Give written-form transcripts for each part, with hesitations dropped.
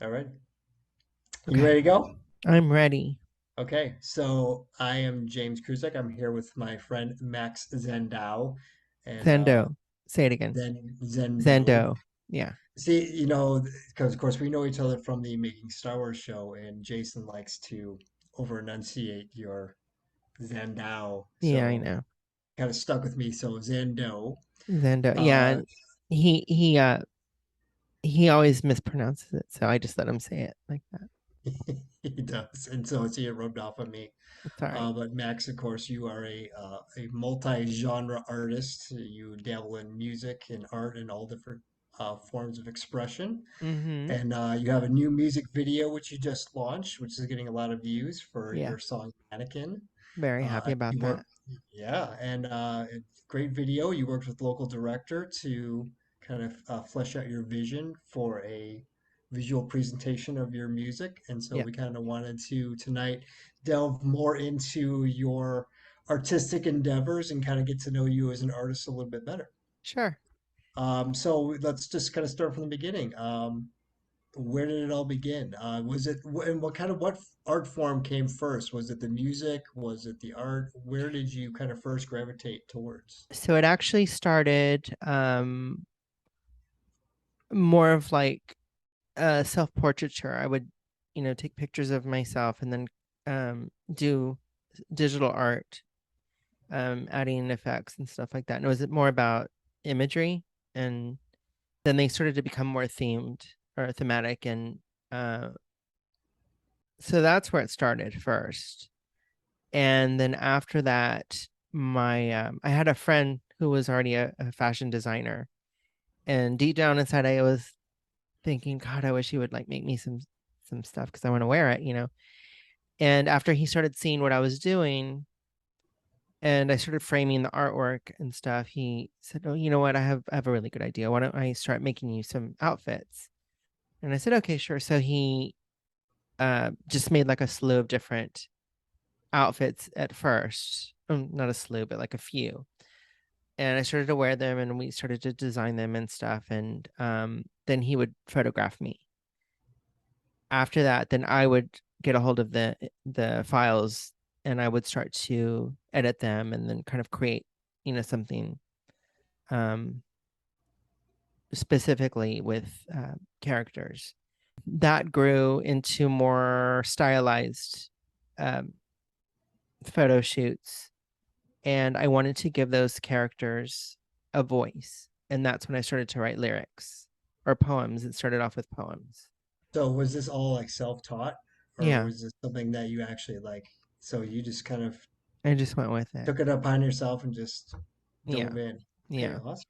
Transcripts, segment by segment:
All right. You Okay, ready to go? I'm ready. Okay. So I am James Kruczek. I'm here with my friend Max Zendao and Zendo. Say it again. then Zendo. Zendo. Yeah. See, because of course we know each other from the Making Star Wars show, and Jason likes to over enunciate your Zendao. Yeah, I So know. kind of stuck with me. So Zendo. Zendo. Yeah, Uh, and he always mispronounces it, so I just let him say it like that. he does, and so it's it rubbed off on me. It's all right. But Max, of course, you are a multi-genre artist. You dabble in music and art and all different forms of expression. Mm-hmm. And you have a new music video which you just launched, which is getting a lot of views for Yeah. your song Mannequin. Very happy about You that. work, yeah, and great video. You worked with local director to kind of flesh out your vision for a visual presentation of your music. And so Yeah. we kind of wanted to tonight delve more into your artistic endeavors and kind of get to know you as an artist a little bit better. Sure. So let's just kind of start from the beginning. Where did it all begin? Was it and what art form came first? Was it the music? Was it the art? Where did you kind of first gravitate towards? So it actually started more of like self-portraiture. I would, take pictures of myself and then do digital art, adding effects and stuff like that. And it was more about imagery, and then they started to become more themed or thematic, and uh, so that's where it started first. And then after that, my I had a friend who was already a fashion designer, and deep down inside, I was thinking, God, I wish he would like make me some stuff because I want to wear it. And after he started seeing what I was doing, and I started framing the artwork and stuff, he said, "Oh, you know what? I have a really good idea. Why don't I start making you some outfits?" And I said, "Okay, sure." So he just made like a slew of different outfits at first. Not a slew, but like a few. And I started to wear them, and we started to design them and stuff. And then he would photograph me. After that, then I would get a hold of the files, and I would start to edit them and then kind of create, something um, specifically with characters. That grew into more stylized um, photo shoots, and I wanted to give those characters a voice. And that's when I started to write lyrics or poems. It started off with poems. So was this all like self-taught, or Yeah, was this something that you actually like? So you just kind of I just went with it. took it upon yourself and just Yeah, dove in. Okay, yeah, awesome.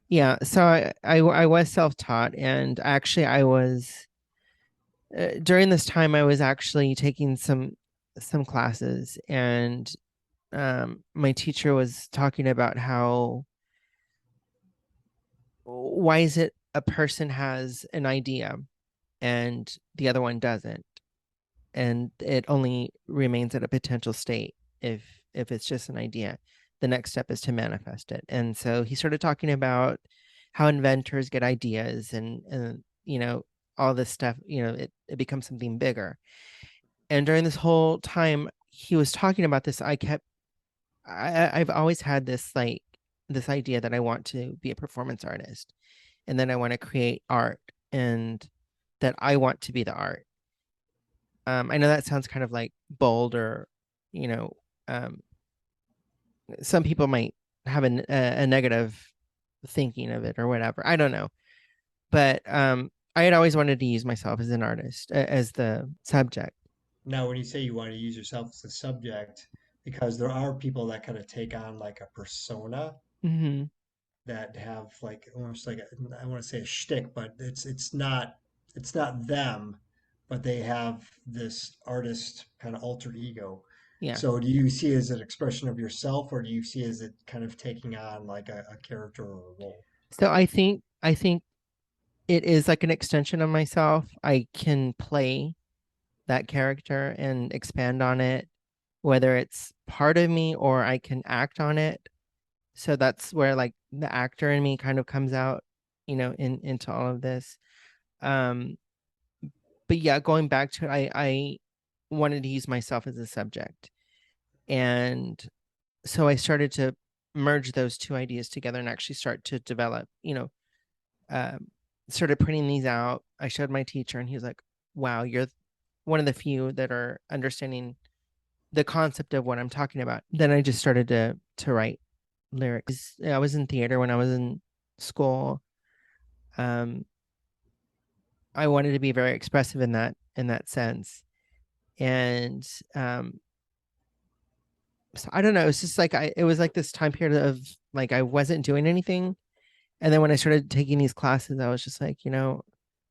yeah. So I was self-taught, and actually I was during this time I was actually taking some classes, and my teacher was talking about how why is it a person has an idea and the other one doesn't, and it only remains at a potential state if it's just an idea. The next step is to manifest it. And so he started talking about how inventors get ideas, and all this stuff, it becomes something bigger. And during this whole time he was talking about this, I've always had this idea that I want to be a performance artist, and then I want to create art, and that I want to be the art. I know that sounds kind of like bold, or you know, um, some people might have a negative thinking of it or whatever. I don't know, but I had always wanted to use myself as an artist, as the subject. Now, when you say you want to use yourself as a subject, because there are people that kind of take on like a persona Hmm. that have like almost like I want to say a shtick, but it's not them, but they have this artist kind of alter ego. Yeah. So do you see it as an expression of yourself, or do you see it as it kind of taking on like a character or a role? So I think it is like an extension of myself. I can play that character and expand on it, whether it's part of me or I can act on it. So that's where like the actor in me kind of comes out, into all of this. Um, but yeah, going back to it, I wanted to use myself as a subject. And so I started to merge those two ideas together and actually start to develop, um, started printing these out. I showed my teacher and he was like, wow, you're one of the few that are understanding the concept of what I'm talking about. Then I just started to write lyrics. I was in theater when I was in school. Um, I wanted to be very expressive in that sense. And so I don't know, it's just like it was like this time period of like I wasn't doing anything. And then when I started taking these classes, I was just like,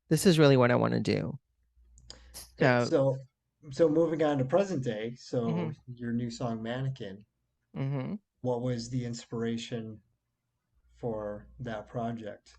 this is really what I want to do. Okay, So, so moving on to present day, so mhm, your new song Mannequin, mhm. what was the inspiration for that project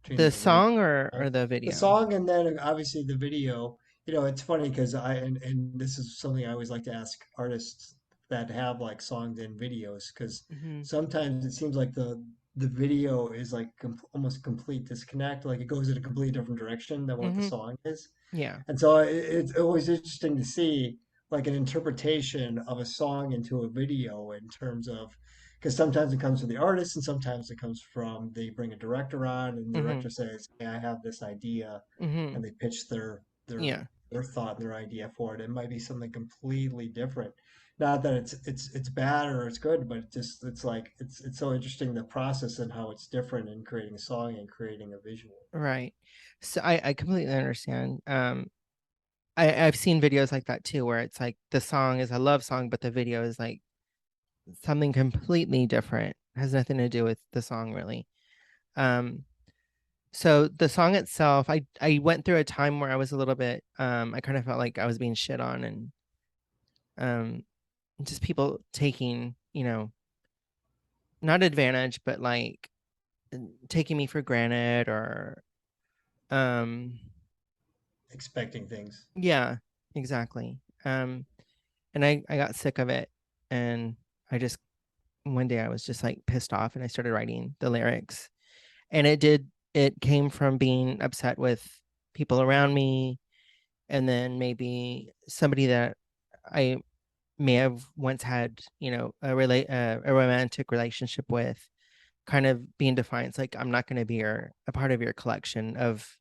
between The the lyric, song or the the video? song, and then obviously the video? It's funny because and this is something I always like to ask artists that have like songs and videos, because Hmm. sometimes it seems like the video is like almost complete disconnect, like it goes in a completely different direction than what the Hmm. song is. Yeah. And so it's always interesting to see like an interpretation of a song into a video in terms of, because sometimes it comes from the artist and sometimes it comes from, they bring a director on and the Hmm. director says, hey, I have this idea, Hmm. and they pitch Yeah. their thought and their idea for it. It might be something completely different. Not that it's bad or it's good, but it's like it's so interesting, the process and how it's different in creating a song and creating a visual. Right. So I completely understand. I've seen videos like that too, where it's like the song is a love song, but the video is like something completely different. Has nothing to do with the song really. Um, so the song itself, I went through a time where I was a little bit I kind of felt like I was being shit on and um just people taking, not advantage, but like taking me for granted or um Expecting things. yeah, exactly. And I got sick of it and I just one day I was just like pissed off and I started writing the lyrics. And it came from being upset with people around me and then maybe somebody that I may have once had, a romantic relationship with, kind of being defiant. It's like I'm not going to be a part of your collection of,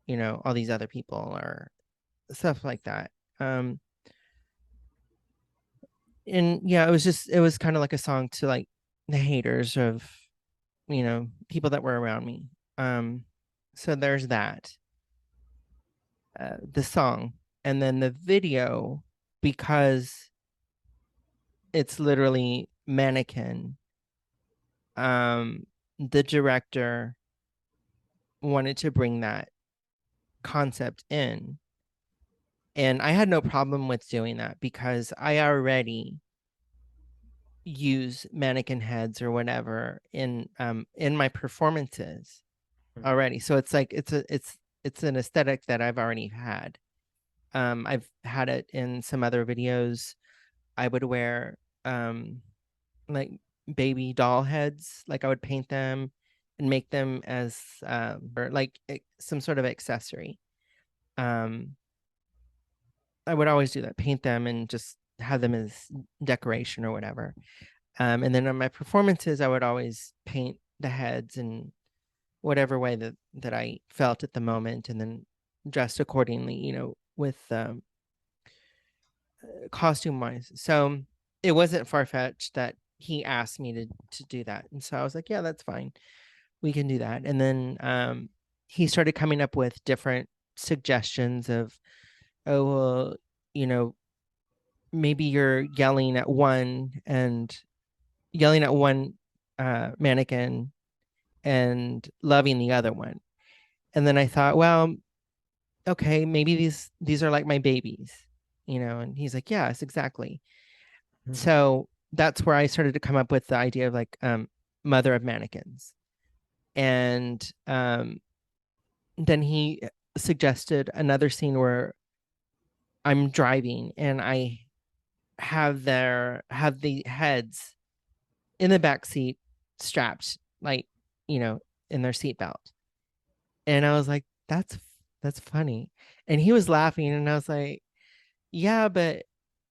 all these other people or stuff like that. Um, and yeah, it was kind of like a song to like the haters of, people that were around me. Um, so there's that, the song, and then the video, because it's literally Mannequin. The director wanted to bring that concept in, and I had no problem with doing that because I already use mannequin heads or whatever in my performances Mhm. already. So it's like it's an aesthetic that I've already had. I've had it in some other videos. I would wear like baby doll heads, like I would paint them and make them as or like some sort of accessory. Um, I would always do that, paint them and just have them as decoration or whatever. And then on my performances, I would always paint the heads in whatever way that I felt at the moment, and then dressed accordingly, with costume wise. So it wasn't far fetched that he asked me to do that, and so I was like, yeah, that's fine, we can do that. And then he started coming up with different suggestions of, oh well, you know, maybe you're yelling at one mannequin and loving the other one. And then I thought, well, okay, maybe these are like my babies, and he's like, yes, exactly. Mhm. So that's where I started to come up with the idea of like mother of mannequins. And then he suggested another scene where I'm driving and I have the heads in the back seat strapped, like, you know, in their seatbelt. And I was like, that's funny. And he was laughing, and I was like, yeah, but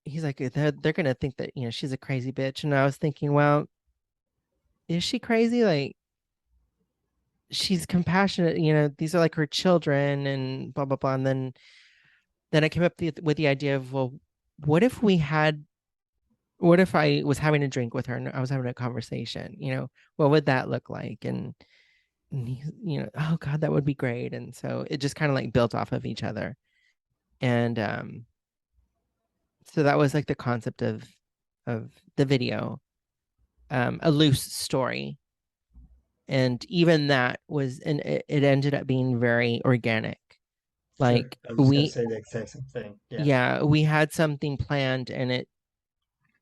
he's like, they're gonna think that, she's a crazy bitch. And I was thinking, well, is she crazy? Like, she's compassionate, these are like her children and blah blah blah. And then I came up with the idea of, well, what if we had what if I was having a drink with her and I was having a conversation, what would that look like? And he, oh God, that would be great. And so it just kind of like built off of each other. And so that was like the concept of the video, a loose story. And even that was, and it ended up being very organic. Sure. Like I was just gonna we, say the exact same thing. Yeah. yeah, we had something planned and it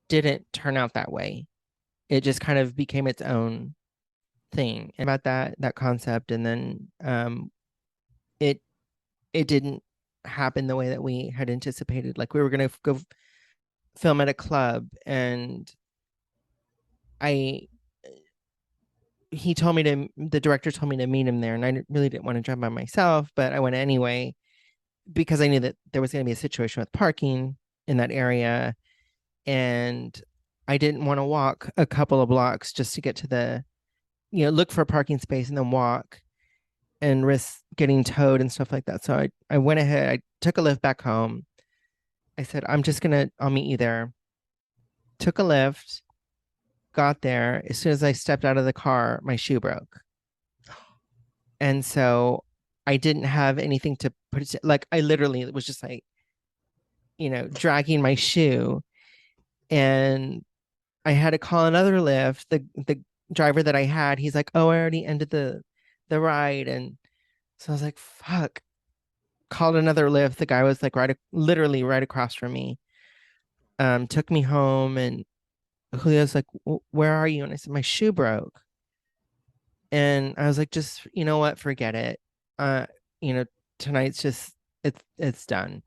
didn't turn out that way. It just kind of became its own thing about that concept. And then it it didn't happen the way that we had anticipated. Like we were going to go film at a club, and I the director told me to meet him there, and I really didn't want to drive by myself, but I went anyway because I knew that there was going to be a situation with parking in that area, and I didn't want to walk a couple of blocks just to get to look for a parking space and then walk and risk getting towed and stuff like that. So I went ahead, I took a lift back home. I said, I'll meet you there. Took a lift, got there. As soon as I stepped out of the car, my shoe broke. And so I didn't have anything to put it, like I literally was just like, dragging my shoe. And I had to call another lift. The driver that I had, he's like, oh, I already ended the ride. And so I was like, fuck. Called another lift. The guy was like literally right across from me. Took me home, and Julio's like, where are you? And I said, my shoe broke. And I was like, just, you know what, forget it. Uh, you know, tonight's just it's done.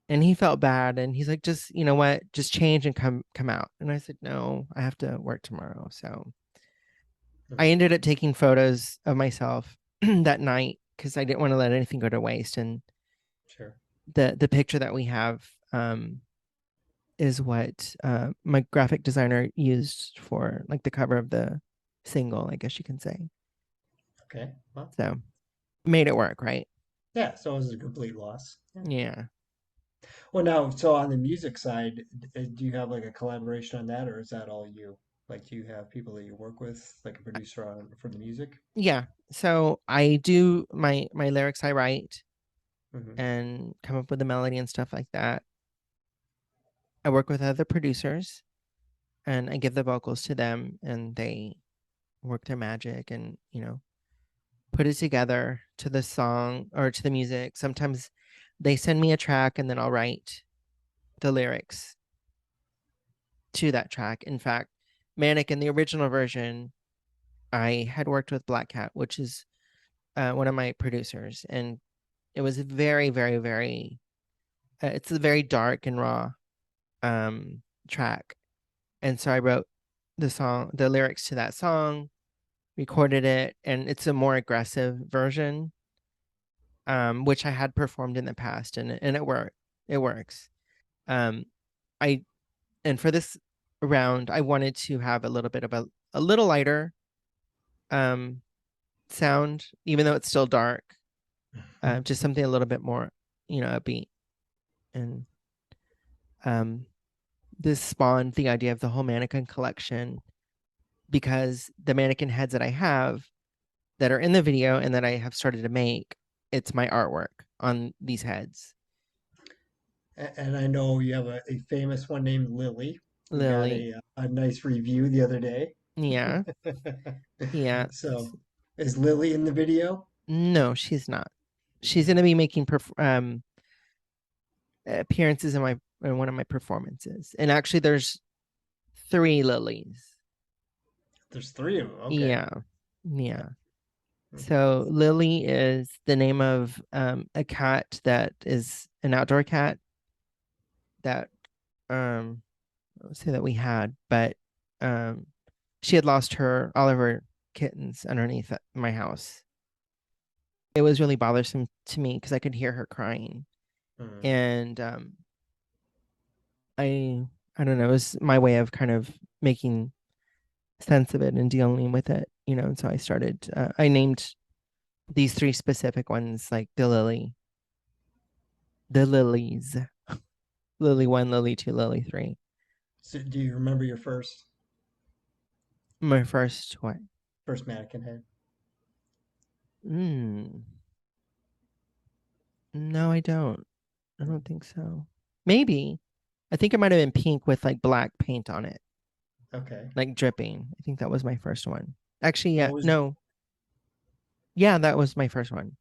And he felt bad, and he's like, just, you know what, just change and come out. And I said, no, I have to work tomorrow. So I Mhm. ended up taking photos of myself that night because I didn't want to let anything go to waste. And Sure. the picture that we have is what my graphic designer used for like the cover of the single, I guess you can say. Okay. Well, So made it work, right? yeah. So it was a complete loss. Yeah. Yeah. Well, now, so on the music side, do you have like a collaboration on that, or is that all you? Like, do you have people that you work with, like a producer on for the music? Yeah. So I do my lyrics I write Hmm. and come up with the melody and stuff like that. I work with other producers and I give the vocals to them and they work their magic and, put it together to the song or to the music. Sometimes they send me a track and then I'll write the lyrics to that track. In fact, Mannequin, the original version, I had worked with Black Cat, which is one of my producers, and it was very, very, very. It's a very dark and raw track, and so I wrote the lyrics to that song, recorded it, and it's a more aggressive version, which I had performed in the past, and it worked. It works. Um, I and for this round, I wanted to have a little bit of a little lighter um sound, even though it's still dark. Just something a little bit more, upbeat. And um, this spawned the idea of the whole mannequin collection because the mannequin heads that I have that are in the video and that I have started to make, it's my artwork on these heads. And I know you have a famous one named Lily, who got Lily, a nice review the other day. yeah, yeah. So, is Lily in the video? No, she's not. She's Okay. gonna be making appearances in one of my performances, and actually, there's three Lilies. There's three of them. Okay. Yeah, yeah. Hmm. So Lily is the name of a cat that is an outdoor cat that let's say that we had, but um, she had lost all of her kittens underneath my house, it was really bothersome to me because I could hear her crying. Mm. And I I don't know, it was my way of kind of making sense of it and dealing with it, and so I named these three specific ones like the lilies, Lily 1, Lily 2, Lily 3. So do you remember your My first what? first mannequin head? Mm, no, I don't. I Mm. don't think so. Maybe. I think it might have been pink with like black paint on it, Okay. like dripping. I think that was my first one. Actually, yeah, What was no. Yeah, that was my first one.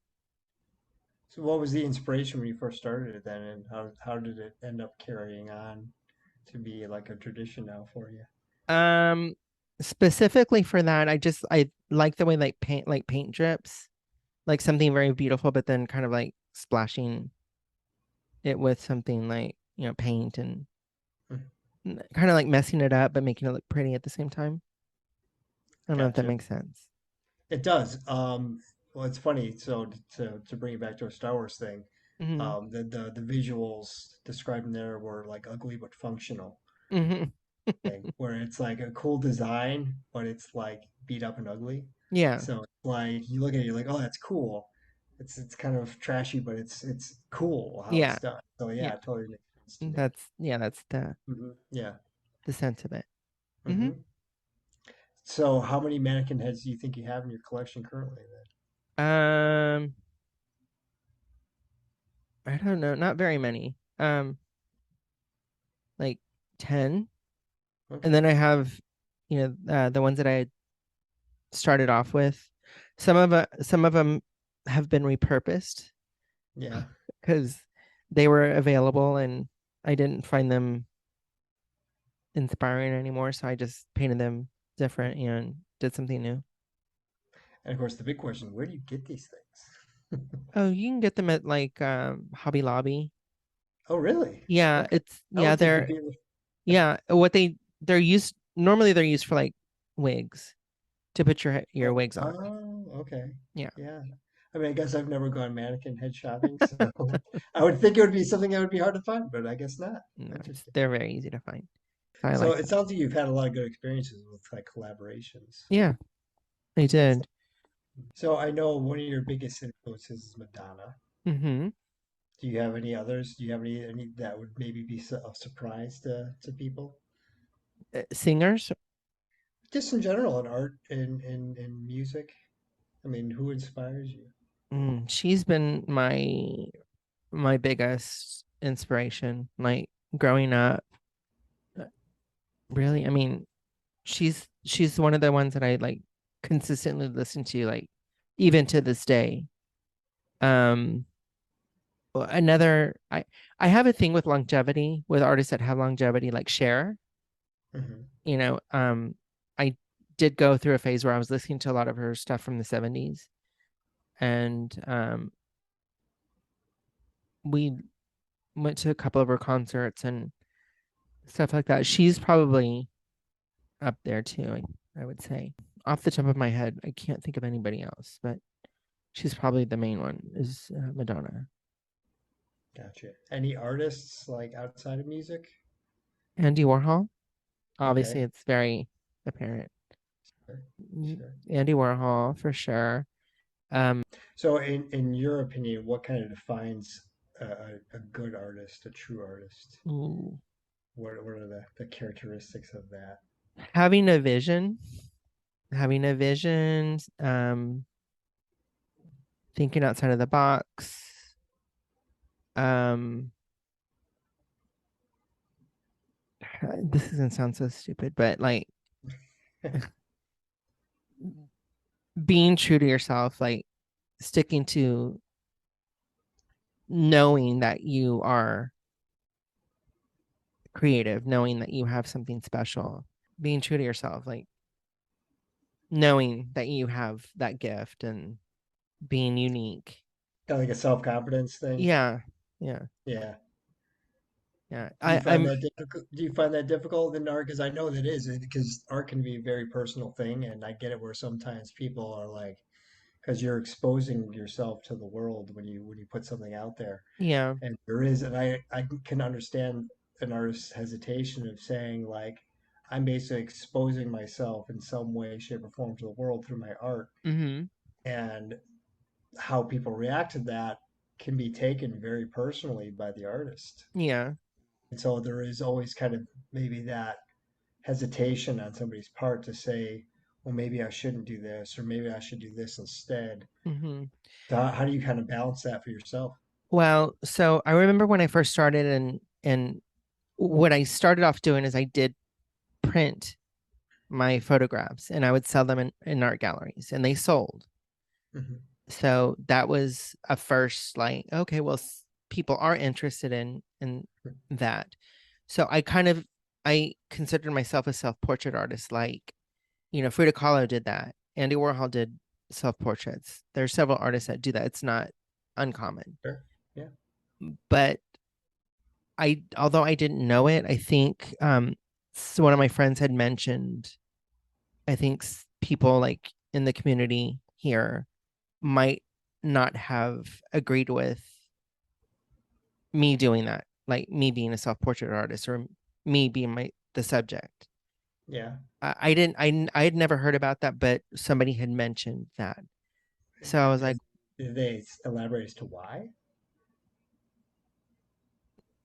what was the inspiration when you first started it then, and how did it end up carrying on to be like a tradition now for you? Um, Specifically for that, I like the way like paint drips, like something very beautiful, but then kind of like splashing it with something like, paint and Mm. kind of like messing it up, but making it look pretty at the same time. I don't know if that Gotcha. makes sense. It does. Well, it's funny. So to bring it back to a Star Wars thing, Hmm. the visuals described in there were like ugly but functional Hmm. thing, where it's like a cool design, but it's like beat up and ugly. Yeah, So it's like you look at it, you're like, oh, that's cool. It's kind of trashy, but it's cool how yeah, it's done. So yeah. yeah, it totally makes sense to me. That's Yeah. the sense of it. Hmm. hmm So how many mannequin heads do you think you have in your collection currently Um, I don't know, not very many. Like 10. then? And Okay. then I have, the ones that I started off with. Some of them have been repurposed Yeah. because they were available and I didn't find them inspiring anymore, so I just painted them different and did something new. And of course, the big question, where do you get these things? Oh, you can get them at like Hobby Lobby. Oh, really? Yeah, Okay. I would think it'd be. they're used normally they're used for like wigs to put your Oh, wigs on. okay. Yeah. Yeah. I mean, I guess I've never gone mannequin head shopping, so I would think it would be something that would be hard to find, but I guess not. No, Interesting. they're very easy to find. So I So like it them. sounds like you've had a lot of good experiences with like collaborations. Yeah, I That's did. so I know one of your biggest influences is Madonna. Mm-hmm. Do you have any others? Do you have any that would maybe be a surprise to people? Singers. Just in general, in art and music. I mean, who inspires you? She's been my biggest inspiration. Like growing up, uh, really. I mean, she's one of the ones that I like consistently listen to, like even to this day. Um, Another I have a thing with longevity with artists that have longevity, like Cher. hmm You know, I did go through a phase where I was listening to a lot of her stuff from the 70s, and we went to a couple of her concerts and stuff like that. She's probably up there too, I would say. Off the top of my head, I can't think of anybody else, but she's probably the main one is Madonna. Gotcha. Any artists like outside of music? Andy Warhol, obviously Okay. it's very apparent. Sure. Sure. Andy Warhol for sure. Um, So, in your opinion, what kind of defines a good artist, a true artist? ooh, What are the characteristics of that? having a vision, having a vision, thinking outside of the box. Um, this is gonna sound so stupid, but like being true to yourself, like sticking to knowing that you are creative, knowing that you have something special, being true to yourself, like knowing that you have that gift and being unique. Kind of like a self-confidence thing? Yeah, yeah, Yeah. yeah. Do you I, find I'm that difficult? Do you find that difficult in art? Because I know that is because art can be a very personal thing, and I get it where sometimes people are like, because you're exposing yourself to the world when you put something out there. Yeah. And there is, and I can understand an artist's hesitation of saying like, I'm basically exposing myself in some way, shape, or form to the world through my art, Mm-hmm. and how people react to that can be taken very personally by the artist. Yeah. And so there is always kind of maybe that hesitation on somebody's part to say, well, maybe I shouldn't do this, or maybe I should do this instead. Mm-hmm. So how do you kind of balance that for yourself? Well, so I remember when I first started, and what I started off doing is I did print my photographs and I would sell them in art galleries and they sold. Hmm. So that was a first, like, okay, well, people are interested in that. So I considered myself a self-portrait artist. Like, Frida Kahlo did that. Andy Warhol did self-portraits. There are several artists that do that. It's not uncommon. Sure. Yeah. But although I didn't know it, I think so one of my friends had mentioned, I think people like in the community here might not have agreed with me doing that, like me being a self-portrait artist or me being the subject. Yeah. I didn't I had never heard about that, but somebody had mentioned that. So I was like, Did they elaborate as to why?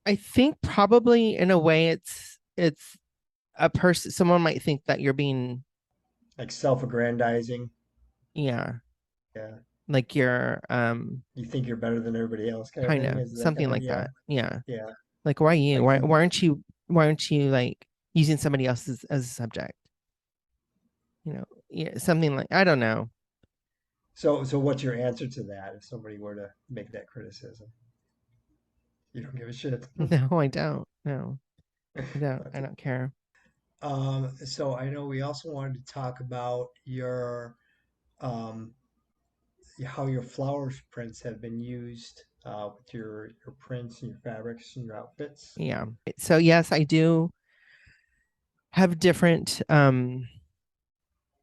I think probably in a way it's a person, someone might think that you're being, Like self-aggrandizing? yeah, Yeah. like you're You think you're better than everybody else, kind of kind thing? of Is that something kind of, like yeah, that. Yeah. yeah. Like why you? Like Why aren't you like using somebody else as a subject? Yeah, something like, I don't know. so what's your answer to that if somebody were to make that criticism? You don't give a shit. No, I don't. No, I don't. I Okay. don't care. So I know we also wanted to talk about your um how your flower prints have been used with your prints and your fabrics and your outfits. Yeah. So yes, I do have different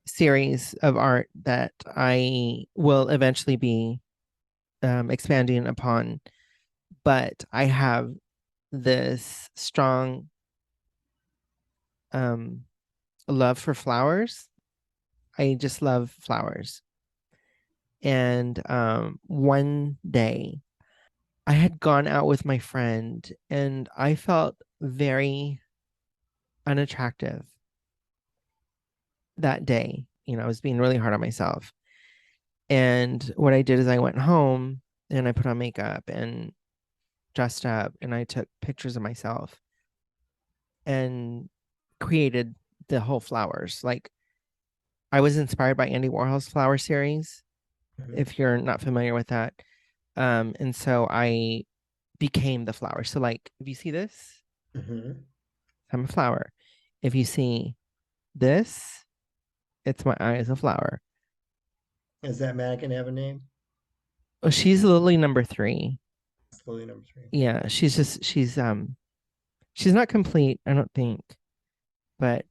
series of art that I will eventually be expanding upon, but I have this strong um love for flowers. I just love flowers. And one day I had gone out with my friend and I felt very unattractive that day. I was being really hard on myself. And what I did is I went home and I put on makeup and dressed up and I took pictures of myself and created the whole flowers. Like, I was inspired by Andy Warhol's flower series, Hmm. if you're not familiar with that. And so I became the flower. So, like, if you see this, Hmm. I'm a flower. If you see this, it's my eye as a flower. Does that mannequin have a name? Oh, she's Lily number 3. Slowly number three. Yeah, she's not complete, I don't think, but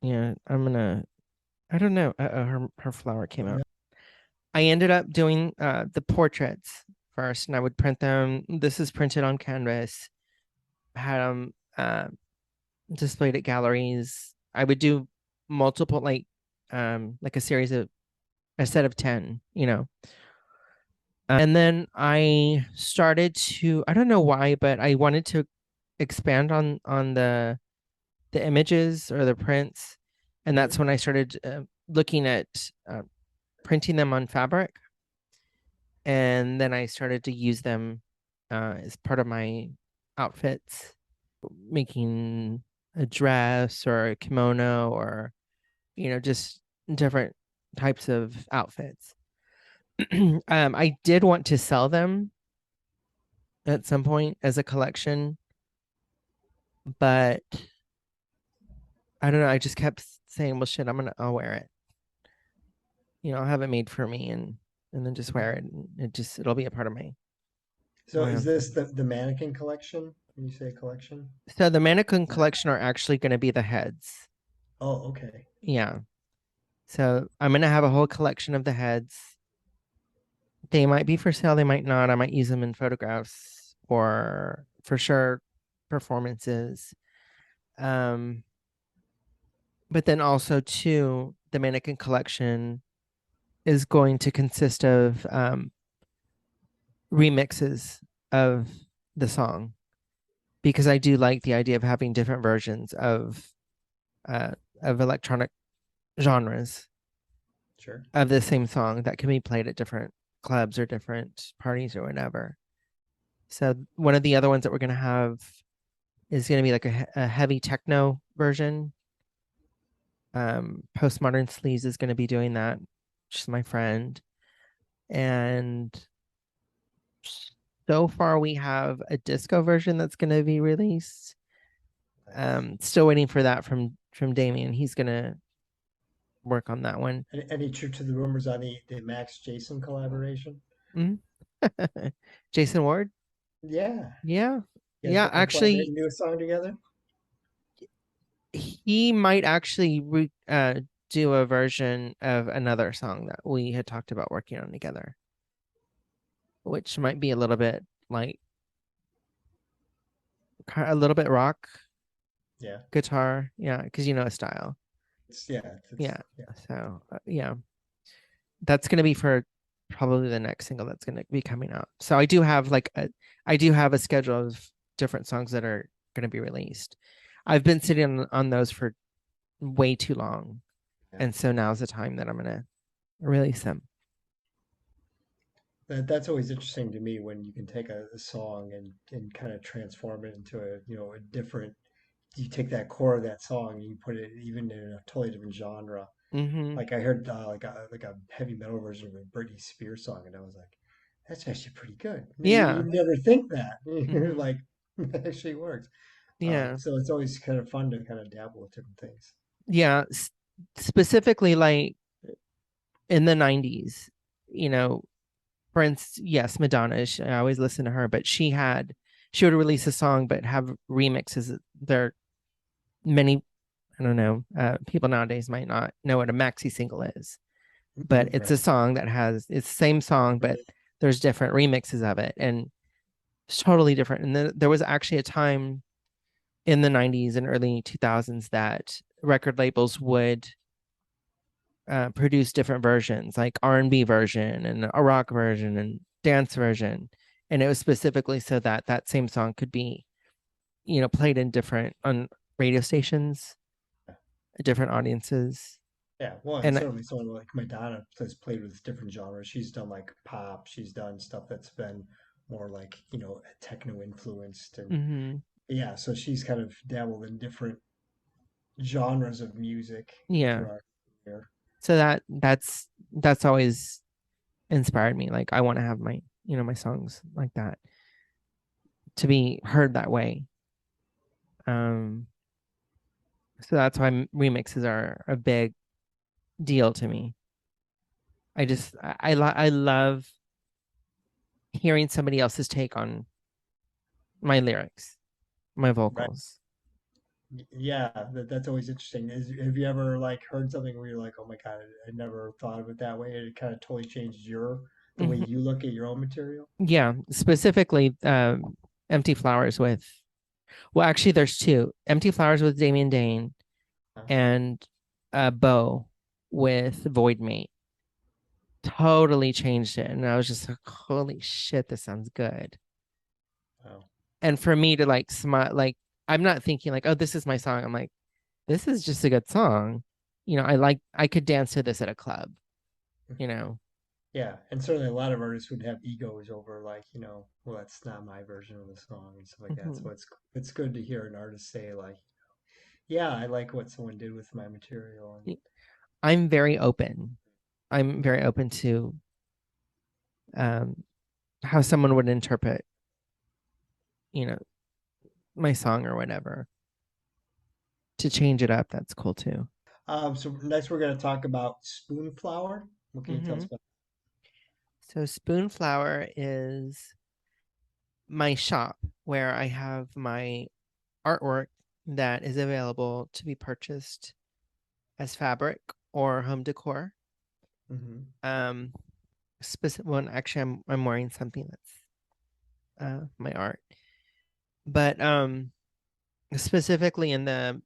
yeah, I don't know. Her flower came Oh, out. no. I ended up doing the portraits first, and I would print them. This is printed on canvas. Had them displayed at galleries. I would do multiple, like a set of 10. And then I started to, I don't know why, but I wanted to expand on the images or the prints, and that's Hmm. when I started looking at printing them on fabric, and then I started to use them as part of my outfits, making a dress or a kimono or just different types of outfits. I did want to sell them at some point as a collection, but I don't know. I just kept saying, "Well, shit, I'll wear it. I'll have it made for me, and then just wear it. And it'll be a part of So my is this outfit." the mannequin collection? When you say collection? So the mannequin Is that, collection are actually going to be the heads. oh, okay. Yeah. So I'm gonna have a whole collection of the heads. They might be for sale, they might not. I might use them in photographs or for sure performances. Um, but then also too, the mannequin collection is going to consist of remixes of the song because I do like the idea of having different versions uh, of electronic genres Sure. of the same song that can be played at different clubs or different parties or whatever. So one of the other ones that we're gonna have is gonna be like a heavy techno version. Postmodern Sleaze is gonna be doing that. She's my friend, and so far we have a disco version that's gonna be released. Nice. Still waiting for that from Damien. He's gonna work on that one. Any truth to the rumors on the Max Jason collaboration? Mhm. Jason Ward. Yeah. Yeah. You guys Yeah, gonna collaborate actually and do a song together? he might actually do a version of another song that we had talked about working on together, which might be a little bit like a little bit rock Yeah. guitar. Yeah, because you know a style. It's Yeah. yeah. So yeah, that's gonna be for probably the next single that's gonna be coming out. So I do have a schedule of different songs that are gonna be released. I've been sitting on those for way too long, Yeah. and so now's the time that I'm gonna release them. That's always interesting to me when you can take a song and kind of transform it into a different, you take that core of that song and you put it even in a totally different genre. Mm-hmm. Like I heard like a heavy metal version of a Britney Spears song, and I was like, that's actually pretty good. You Yeah. never think that. You're Mm-hmm. like, that actually works. Yeah. So it's always kind of fun to kind of dabble with different things. Yeah. Specifically, like in the 90s, you know, for instance, yes, Madonna, I always listen to her, but she would release a song, but have remixes. There are many, I don't know, people nowadays might not know what a maxi single is, but it's Right. a song that has, it's the same song, but Right. there's different remixes of it. And it's totally different. And then there was actually a time in the 90s and early 2000s that record labels would produce different versions, like R&B version and a rock version and dance version, and it was specifically so that that same song could be, played in different on radio stations, different audiences, Yeah, well, and and certainly someone like Madonna has played with different genres. She's done like pop, she's done stuff that's been more like, techno influenced and mhm, yeah, so she's kind of dabbled in different genres of music yeah. throughout her career. So that's always inspired me. Like I want to have my songs like that to be heard that way. Um, so that's why remixes are a big deal to me. I love hearing somebody else's take on my lyrics, my Right. vocals. Yeah, that's always interesting. Have you ever like heard something where you're like, oh my God, I never thought of it that way, and it kind of totally changed the way Mhm. you look at your own material? Yeah, specifically Empty Flowers with, well, actually, there's two Empty Flowers with Damien Dane Huh? and Bow with Void Mate. Totally changed it. And I was just like, holy shit, this sounds good. Wow. And for me to like smile, like, I'm not thinking like, oh, this is my song. I'm like, this is just a good song. I could dance to this at a club, you know? Yeah, and certainly a lot of artists would have egos over like, well, that's not my version of the song and stuff like that. So Mhm. it's good to hear an artist say like, yeah, I like what someone did with my material. And I'm very open. I'm very open to um, how someone would interpret, you know, my song or whatever. To change it up, that's cool too. so next we're going to talk about Spoonflower. What can you tell us Hmm. about? So Spoonflower is my shop where I have my artwork that is available to be purchased as fabric or home decor. Hmm. Um, specific one, actually, I'm wearing something that's my art, but specifically in the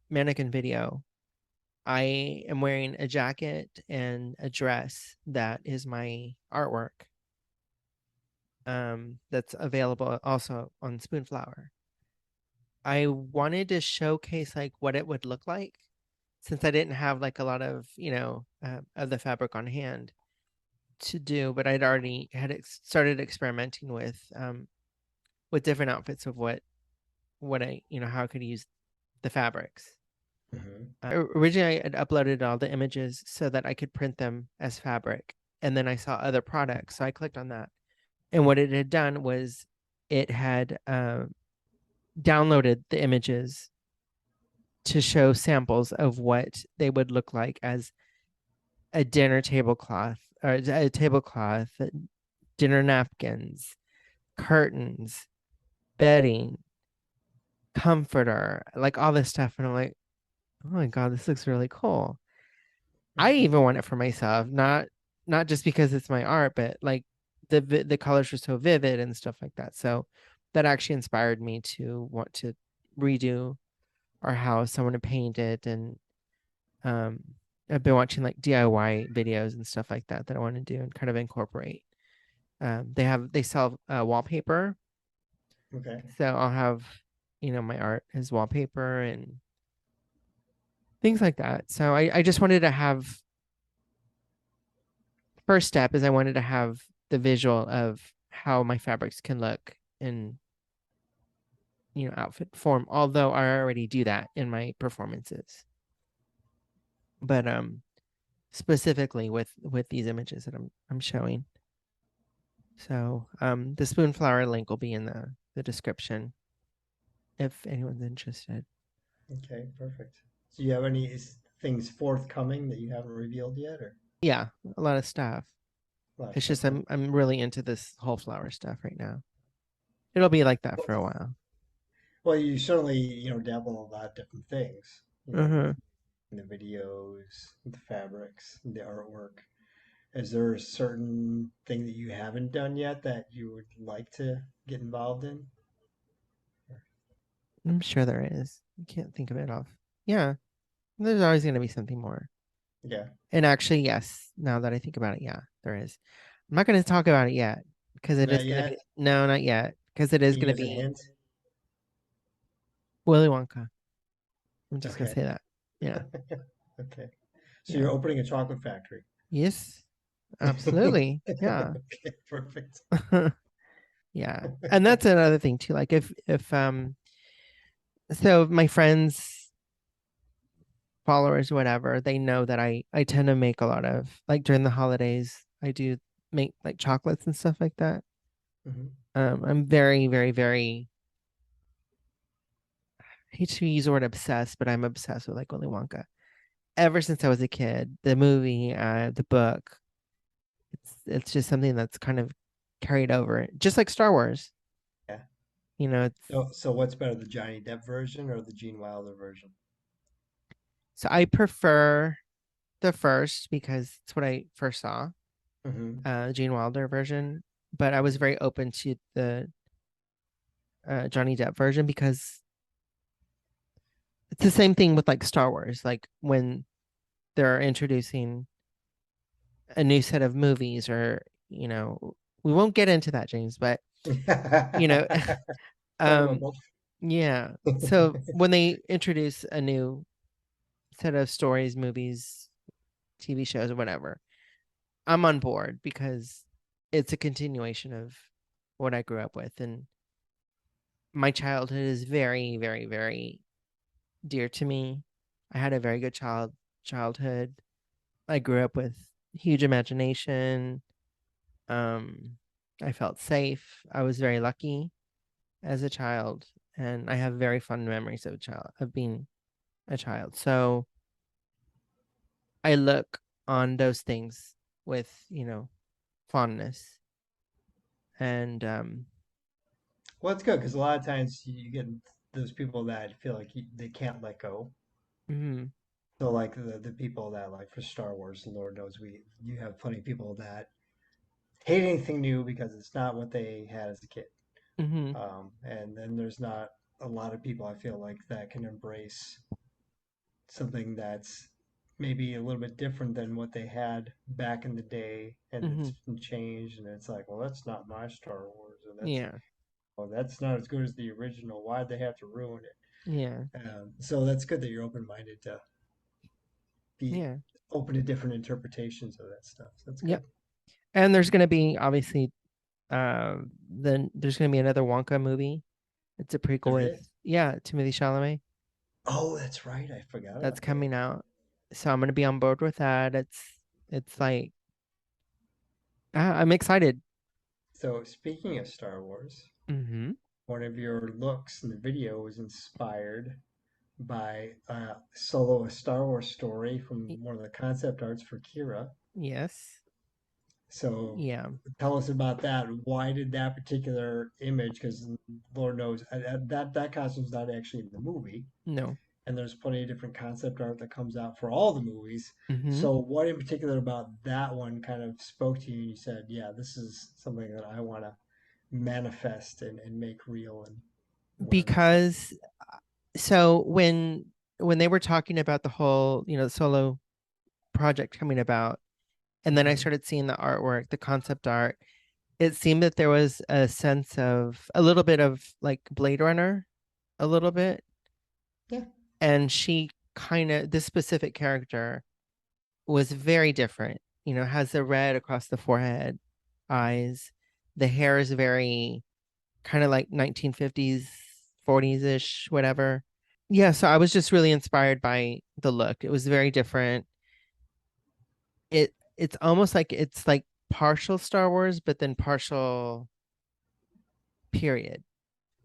mannequin video, I am wearing a jacket and a dress that is my artwork. That's available also on Spoonflower. I wanted to showcase like what it would look like since I didn't have like a lot of of the fabric on hand to do, but I'd already had started experimenting with different outfits of what I how I could use the fabrics. Hmm. Originally, I had uploaded all the images so that I could print them as fabric, and then I saw other products, so I clicked on that. And what it had done was it had downloaded the images to show samples of what they would look like as a dinner tablecloth or a tablecloth, dinner napkins, curtains, bedding, comforter, like all this stuff. And I'm like, oh my God, this looks really cool. I even want it for myself, not just because it's my art, but like the colors are so vivid and stuff like that. So that actually inspired me to want to redo our house. I want to paint it, and um, I've been watching like DIY videos and stuff like that I want to do and kind of incorporate. They sell wallpaper, Okay. so I'll have my art as wallpaper and things like that. So I just wanted to have first step is I wanted to have the visual of how my fabrics can look in outfit form. Although I already do that in my performances, but specifically with these images that I'm showing. So the Spoonflower link will be in the description if anyone's interested. Okay, perfect. Do you have any things forthcoming that you haven't revealed yet, or Yeah, a lot of stuff. a lot of It's stuff? just Huh? I'm really into this whole flower stuff right now. It'll be like that Well, for a while. well, you certainly, dabble in a lot of different things, Mm-hmm. in the videos, the fabrics, the artwork. Is there a certain thing that you haven't done yet that you would like to get involved in? I'm sure there is. I can't think of it off. Yeah, there's always going to be something more. Yeah. And actually, yes, now that I think about it, yeah, there is. I'm not going to talk about it yet because it is Not going to yet. be, no, not yet, because it is Can you going to give us a be hint? Willy Wonka. I'm just going to Okay. say that. Yeah. Okay. So Yeah. you're opening a chocolate factory. Yes, absolutely. Yeah. Okay, perfect. Yeah. And that's another thing too. Like if so my friends, followers, whatever, they know that I tend to make a lot of like during the holidays, I do make like chocolates and stuff like that. Hmm. I'm very, very, very I hate to use the word obsessed, but I'm obsessed with like Willy Wonka. Ever since I was a kid, the movie, the book, it's just something that's kind of carried over, just like Star Wars. Yeah. It's So what's better, the Johnny Depp version or the Gene Wilder version? so I prefer the first because it's what I first saw, Hmm. Gene Wilder version. But I was very open to the Johnny Depp version because it's the same thing with like Star Wars. Like when they're introducing a new set of movies, or we won't get into that, James, but you know, Talk about um, both. yeah. So when they introduce a new set of stories, movies, TV shows, or whatever, I'm on board because it's a continuation of what I grew up with, and my childhood is very, very, very dear to me. I had a very good childhood. I grew up with huge imagination. Um, I felt safe. I was very lucky as a child, and I have very fond memories of being a child. So I look on those things with fondness, and Well, it's good because a lot of times you get those people that feel like they can't let go. mhm. So like the people that like for Star Wars, Lord knows you have plenty of people that hate anything new because it's not what they had as a kid. Mm-hmm. And then there's not a lot of people I feel like that can embrace something that's maybe a little bit different than what they had back in the day, and Mm-hmm. it's been changed, and it's like, well, that's not my Star Wars, and that's Yeah. well, that's not as good as the original. Why'd they have to ruin it? Yeah. So that's good that you're open-minded to be Yeah. open to different interpretations of that stuff. So that's good. Yep. And there's gonna be obviously then there's gonna be another Wonka movie. It's a prequel There with, is. yeah, Timothy Chalamet. Oh, that's right. I forgot That's about that. coming out. So I'm gonna be on board with that. It's like I'm excited. So speaking of Star Wars, Mm-hmm. one of your looks in the video was inspired by Solo, a Star Wars story from one of the concept arts for Kira. Yes. So Yeah. tell us about that. Why did that particular image? Because Lord knows that costume's not actually in the movie, No. and there's plenty of different concept art that comes out for all the movies. Mm-hmm. So what in particular about that one kind of spoke to you, and you said, "Yeah, this is something that I want to manifest and make real and whatever." Because so when they were talking about the whole, solo project coming about, and then I Hmm. started seeing the artwork, the concept art, it seemed that there was a sense of a little bit of like Blade Runner, a little bit. Yeah. And she kind of, this specific character was very different, has the red across the forehead, eyes. The hair is very kind of like 1950s, 40s ish, whatever. Yeah, so I was just really inspired by the look. It was very different. It's almost like it's like partial Star Wars, but then partial period.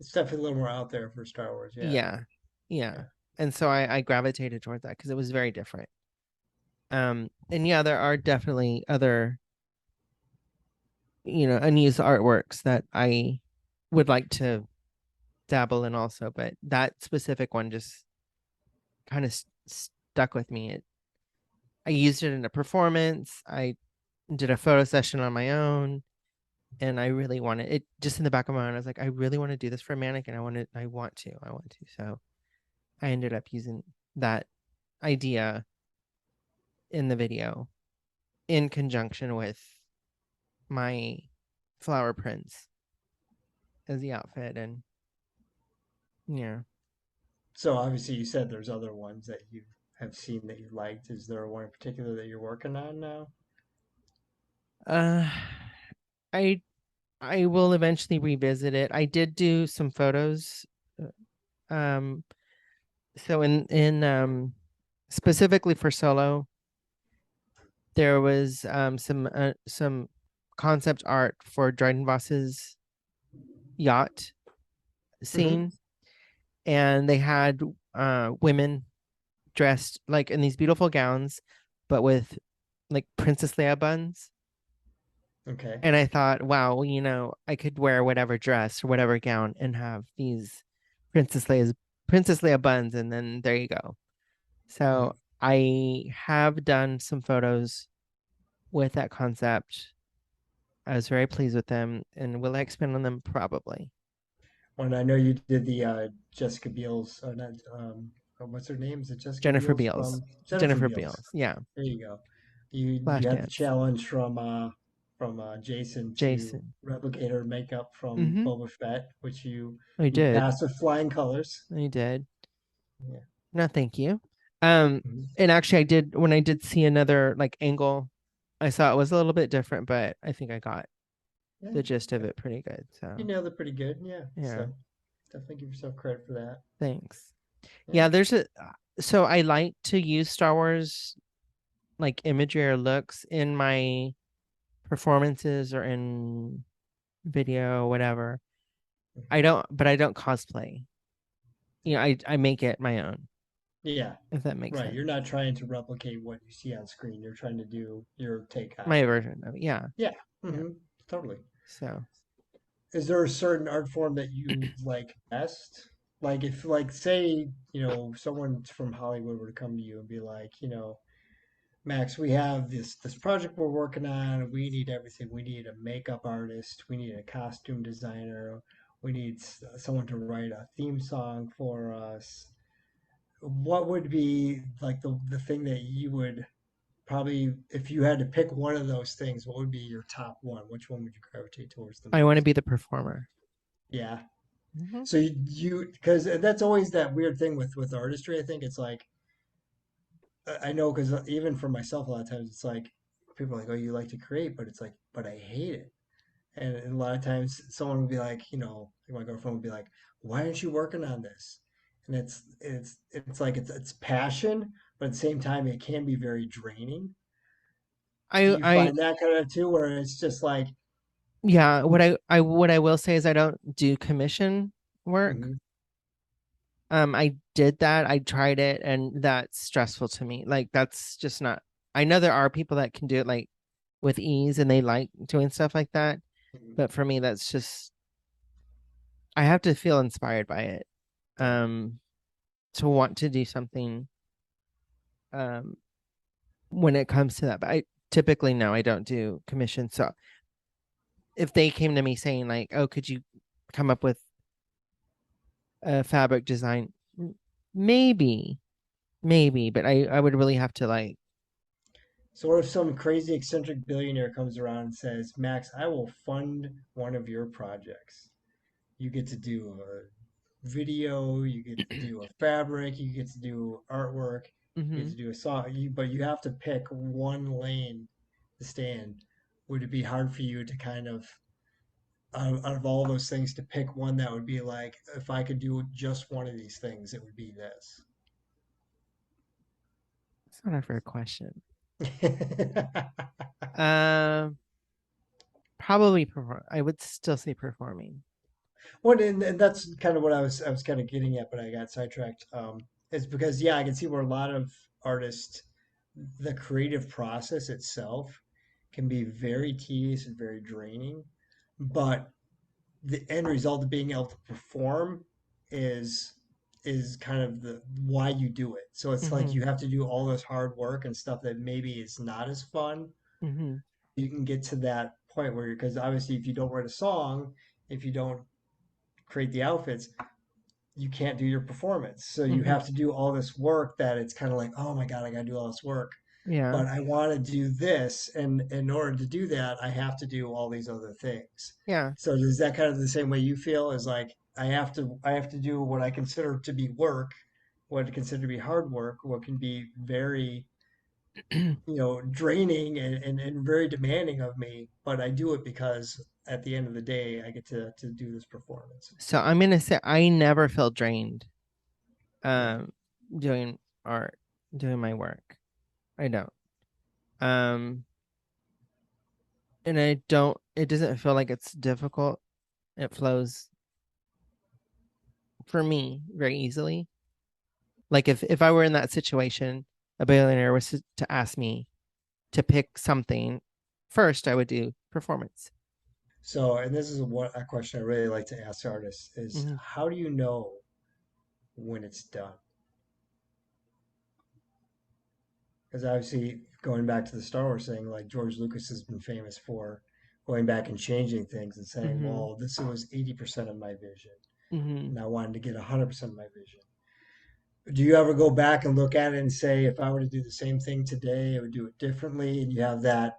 It's definitely a little more out there for Star Wars. Yeah. Yeah. Yeah. Yeah. And so I gravitated towards that because it was very different. And yeah, there are definitely other, unused artworks that I would like to dabble in also, but that specific one just kind of stuck with me. I used it in a performance. I did a photo session on my own, and I really wanted it just in the back of my mind. I was like, I really want to do this for a mannequin. I want to. So I ended up using that idea in the video in conjunction with my flower prints as the outfit. And yeah. So obviously you said there's other ones that you have seen that you liked. Is there one in particular that you're working on now? Uh I I will eventually revisit it. I did do some photos. Um so in specifically for solo, there was some concept art for Dryden Voss's yacht Hmm. scene, and they had women dressed like in these beautiful gowns, but with like Princess Leia buns. Okay. And I thought, wow, I could wear whatever dress or whatever gown and have these Princess Leia's Princess Leia buns, and then there you go. Hmm. So I have done some photos with that concept. I was very pleased with them, and will I expand on them? Probably. When I know you did the Jessica Biel's, not, what's her name? Is it Jessica Jennifer Biel's Beals. from Jennifer Jennifer Beals? Beals. Yeah. There you go. You had the Flashdance. challenge from Jason to Jason. replicate her makeup from Mm-hmm. Boba Fett, which I you did. passed with flying colors. I did. Yeah. No, thank you. Um, Mhm. and actually I did when I did see another like angle, I saw it was a little bit different, but I think I got Yeah. the gist of it pretty good. You So nailed it pretty good. Yeah. yeah, So definitely give yourself credit for that. thanks. Yeah. Yeah, so I like to use Star Wars like imagery or looks in my performances or in video, whatever. Mhm. But I don't cosplay. I make it my own, Yeah. if that makes Right. sense. You're not trying to replicate what you see on screen. You're trying to do your take on My it. version of it. Yeah. Yeah. Yeah. Totally. So Is there a certain art form that you like best? Like if like say, someone from Hollywood were to come to you and be like, Max, we have this project we're working on. We need everything. We need a makeup artist. We need a costume designer. We need someone to write a theme song for us. What would be like the thing that you would probably, if you had to pick one of those things, what would be your top one? Which one would you gravitate towards the I want to most? be the performer. Yeah. Hmm. So because that's always that weird thing with artistry. I think it's like I know because even for myself, a lot of times it's like people are like, "Oh, you like to create," but it's like, "But I hate it." And a lot of times someone would be like, like my girlfriend would be like, "Why aren't you working on this?" And it's like it's passion, but at the same time, it can be very draining. Do I you I find that kind of too, where it's just like, yeah, what I will say is I don't do commission work. mhm, I did that. I tried it and that's stressful to me. Like that's just not. I know there are people that can do it like with ease and they like doing stuff like that, mhm, but for me that's just I have to feel inspired by it. yeah. Um to want to do something um when it comes to that. But I typically no, I don't do commission. So if they came to me saying like, "Oh, could you come up with a fabric design?" Maybe, maybe, but I would really have to like. So what if some crazy eccentric billionaire comes around and says, "Max, I will fund one of your projects. You get to do a video, you get to do a fabric, you get to do artwork, you get Mhm. to do a song, but you have to pick one lane to stay in." Would it be hard for you to kind of, out of all those things, to pick one that would be like, if I could do just one of these things, it would be this? That's not a fair question. Um, Probably perform. I would still say performing. Well, and that's kind of what I was kind of getting at, but I got sidetracked. Is because yeah, I can see where a lot of artists, the creative process itself can be very tedious and very draining, but the end result of being able to perform is is kind of the why you do it. So it's like Hmm. you have to do all this hard work and stuff that maybe is not as fun. Hmm. You can get to that point where, because obviously if you don't write a song, if you don't create the outfits, you can't do your performance. So you Hmm. have to do all this work that it's kind of like, oh my God, I got to do all this work. Yeah. But I want to do this. And in order to do that, I have to do all these other things. Yeah. So is that kind of the same way you feel? Is like, I have to do what I consider to be work, what I consider to be hard work, what can be very, draining and very demanding of me, but I do it because at the end of the day, I get to do this performance. So I'm gonna say I never feel drained Yeah. um doing art, doing my work. I don't. Um and I don't it doesn't feel like it's difficult. It flows for me very easily. Like if I were in that situation, a billionaire was to ask me to pick something, first I would do performance. So, and this is what a question I really like to ask artists is Hmm. how do you know when it's done? Because obviously, going back to the Star Wars thing, like George Lucas has been famous for going back and changing things and saying, Hmm. well, this was 80% of my vision, Hmm. and I wanted to get 100% of my vision. Do you ever go back and look at it and say, if I were to do the same thing today, I would do it differently? And you have that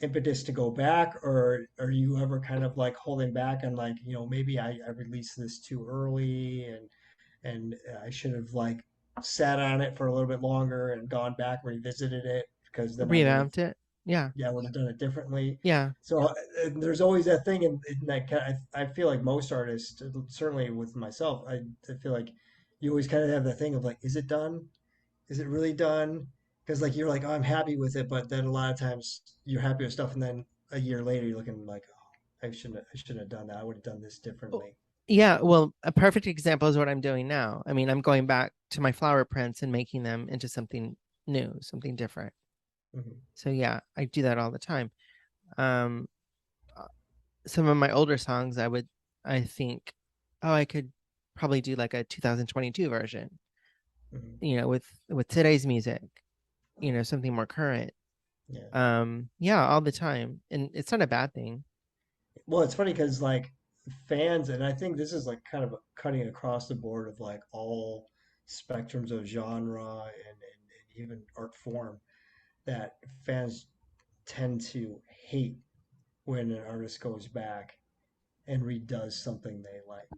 impetus to go back, or are you ever kind of like holding back on like, maybe I released this too early and I should have like sat on it for a little bit longer and gone back, revisited it because then I would have, Revamped it. Yeah. yeah, I would have done it differently. Yeah. So there's always that thing, and that I feel like most artists, certainly with myself, I feel like you always kind of have that thing of like, is it done? Is it really done? Because like you're like, oh, I'm happy with it, but then a lot of times you're happy with stuff, and then a year later you're looking like, oh, I shouldn't have done that. I would have done this Oh, differently. yeah. Well, a perfect example is what I'm doing now. I mean, I'm going back to my flower prints and making them into something new, something different. Hmm. So yeah, I do that all the time. Um, some of my older songs, I think, oh, I could. probably do like a 2022 version, Mhm. with today's music, something more current. Yeah. Yeah, all the time. And it's not a bad thing. Well, it's funny because like fans, and I think this is like kind of cutting across the board of like all spectrums of genre and even art form, that fans tend to hate when an artist goes back and redoes something they like.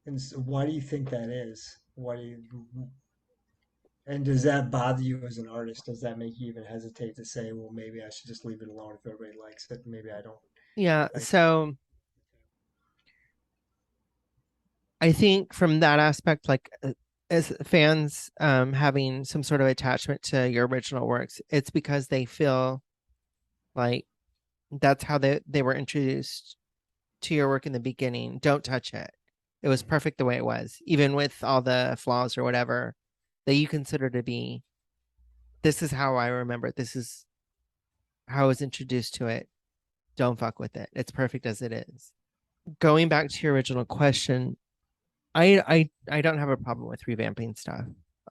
And so why do you think that is? Why do you, and does that bother you as an artist? Does that make you even hesitate to say, well, maybe I should just leave it alone if everybody likes it? Maybe I don't. Yeah, I, so I think from that aspect, like, as fans having some sort of attachment to your original works, it's because they feel like that's how they were introduced to your work in the beginning. Don't touch it. It was Mhm. perfect the way it was, even with all the flaws or whatever that you consider to be. This is how I remember it. This is how I was introduced to it. Don't fuck with it. It's perfect as it is. Going back to your original question, I don't have a problem with revamping stuff.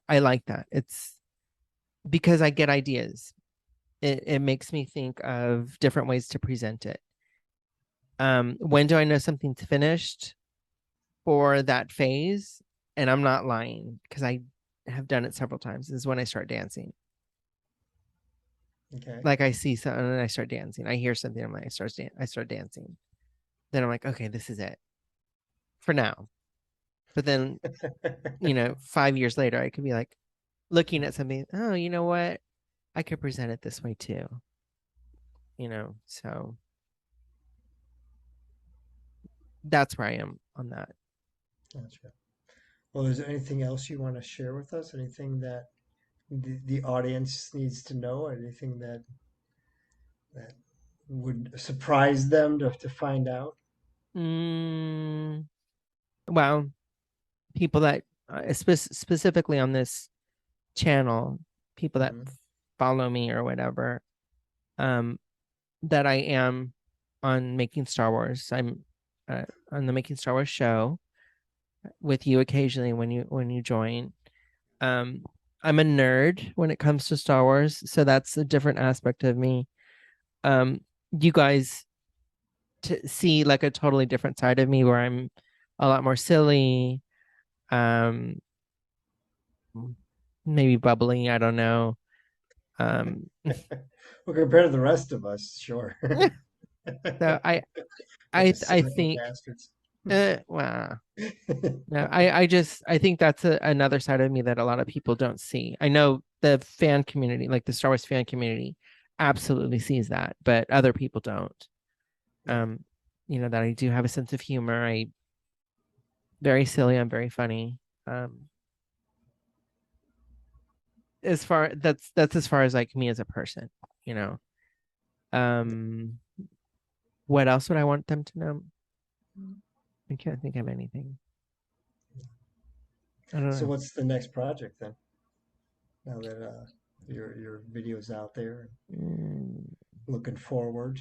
I like that. It's because I get ideas. It makes me think of different ways to present it. When do I know something's finished for that phase? And I'm not lying because I have done it several times. This is when I start dancing. Okay. Like I see something and I start dancing. I hear something, I'm like, I start dancing. Then I'm like, okay, this is it for now. But then, 5 years later, I could be like looking at something. Oh, you know what? I could present it this way too. So that's where I am on that. Gotcha. Well, is there anything else you want to share with us? Anything that the audience needs to know? Anything that would surprise them to find out? Mm, well, people that specifically on this channel, people that Hmm. follow me or whatever, um, that I am on Making Star Wars. I'm on the Making Star Wars show with you occasionally when you join. Um, I'm a nerd when it comes to Star Wars, so that's a different aspect of me. Um, you guys to see like a totally different side of me where I'm a lot more silly, um, maybe bubbly. I don't know. Um, Well, compared to the rest of us, sure. so Bunch of I cynical think, bastards. well, no, I just I think that's another side of me that a lot of people don't see. I know the fan community, like the Star Wars fan community, absolutely sees that, but other people don't. Yeah. Um, that I do have a sense of humor. I very silly. I'm very funny. Um, as far that's as far as like me as a person. You know. Um, what else would I want them to know? I can't think of anything. I don't So know. what's the next project then? Now that your video's out there, Mm, looking forward.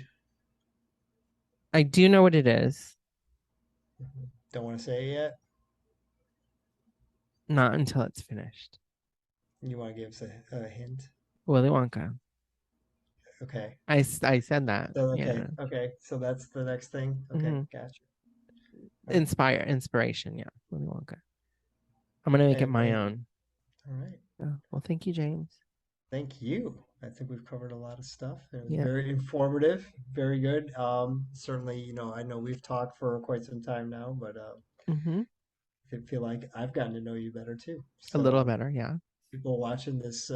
I do know what it is. Mhm. Don't want to say it yet. Not until it's finished. You want to give us a hint? Willy Wonka. Okay. I said that. So okay, Yeah. okay. So that's the next thing. Okay, Hmm. gotcha. All right. Inspiration. Yeah. Willy Wonka. I'm gonna make it my And own. all right. Well, thank you, James. Thank you. I think we've covered a lot of stuff. It was Yeah. very informative, very good. Certainly, I know we've talked for quite some time now, but Hmm. I feel like I've gotten to know you better too. A little So better. Yeah. people watching this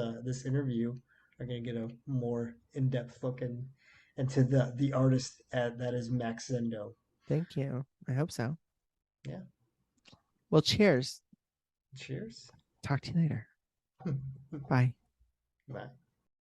interview are going to get a more in-depth look into the artist that is MaxXandaux. Thank you. I hope so. Yeah. Well, cheers. Cheers. Talk to you later. Bye. Bye.